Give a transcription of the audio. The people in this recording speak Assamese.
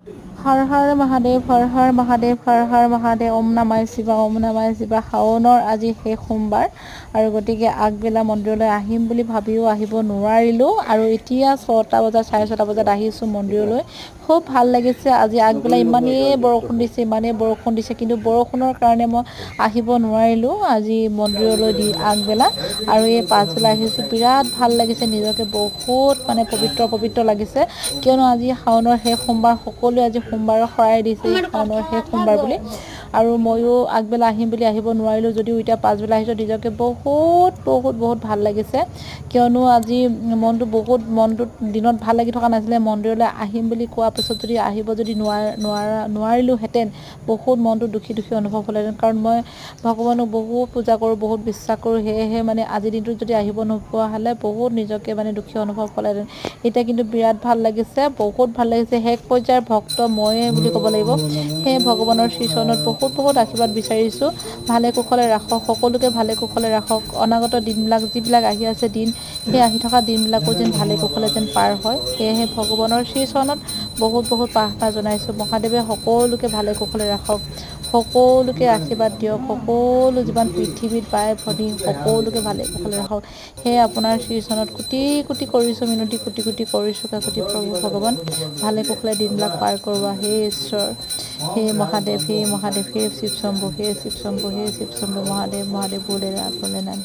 হৰ হৰ মহাদেৱ, হৰ হৰ মহাদেৱ, হৰ হৰ মহাদেৱ, ওম নমঃ শিৱায়, ওম নমঃ শিৱায়। শাওনৰ আজি শেষ সোমবাৰ আৰু গতিকে আগবেলা মন্দিৰলৈ আহিম বুলি ভাবিও আহিব নোৱাৰিলোঁ আৰু এতিয়া 6টা বজাত 6:30 বজাত আহিছোঁ মন্দিৰলৈ। খুব ভাল লাগিছে। আজি আগবেলা ইমানেই বৰষুণ দিছে কিন্তু বৰষুণৰ কাৰণে মই আহিব নোৱাৰিলোঁ আজি মন্দিৰলৈ আগবেলা আৰু এই পাছবেলা আহিছোঁ। বিৰাট ভাল লাগিছে, নিজকে বহুত পবিত্ৰ লাগিছে, কিয়নো আজি শাওনৰ শেষ সোমবাৰ। সকলোৱে আজি সোমবাৰৰ শৰাই দিছে শাওনৰ শেষ সোমবাৰ বুলি আৰু ময়ো আগবেলা আহিম বুলি আহিব নোৱাৰিলোঁ যদিও এতিয়া পাছবেলা আহিছোঁ। নিজকে বহুত ভাল লাগিছে, কিয়নো আজি মনটো দিনত ভাল লাগি থকা নাছিলে। মন্দিৰলৈ আহিম বুলি কোৱাৰ পিছত যদি আহিব নোৱাৰিলোঁহেঁতেন বহুত মনটো দুখী অনুভৱ হ'লেহেঁতেন, কাৰণ মই ভগৱানক বহুত পূজা কৰোঁ, বহুত বিশ্বাস কৰোঁ। সেয়েহে আজিৰ দিনটোত যদি আহিব নোপোৱা হ'লে বহুত নিজকে দুখী অনুভৱ হ'লেহেঁতেন। এতিয়া কিন্তু বিৰাট ভাল লাগিছে, বহুত ভাল লাগিছে। শেষ পৰ্যায়ৰ ভক্ত ময়ে বুলি ক'ব লাগিব। সেয়ে ভগৱানৰ শ্ৰীচৰণত বহুত আশীৰ্বাদ বিচাৰিছোঁ। ভালে কুশলে ৰাখক, সকলোকে ভালে কুশলে ৰাখক। অনাগত দিনবিলাক যিবিলাক আহি আছে দিন, সেই আহি থকা দিনবিলাকো যেন ভালে কুশলে যেন পাৰ হয়। সেয়েহে ভগৱানৰ শ্ৰীচৰণত বহুত প্ৰাৰ্থনা জনাইছোঁ। মহাদেৱে সকলোকে ভালে কুশলে ৰাখক, সকলোকে আশীৰ্বাদ দিয়ক, সকলো যিমান পৃথিৱীত বাই ভনী সকলোকে ভালে কুশলে ৰাখক। সেয়ে আপোনাৰ শ্ৰীচৰণত কোটি কৰিছোঁ মিনতি, কোটি কৰিছোঁ কাকতি প্ৰভু ভগৱান। ভালে কুশলে দিনবিলাক পাৰ কৰোৱা হে ঈশ্বৰ, হে মহাদেৱ, হে মহাদেৱ, হে শিৱ শম্ভু, হে শিৱ শম্ভু, হে শিৱ শম্ভু। মহাদেৱ ভোলেনাথ।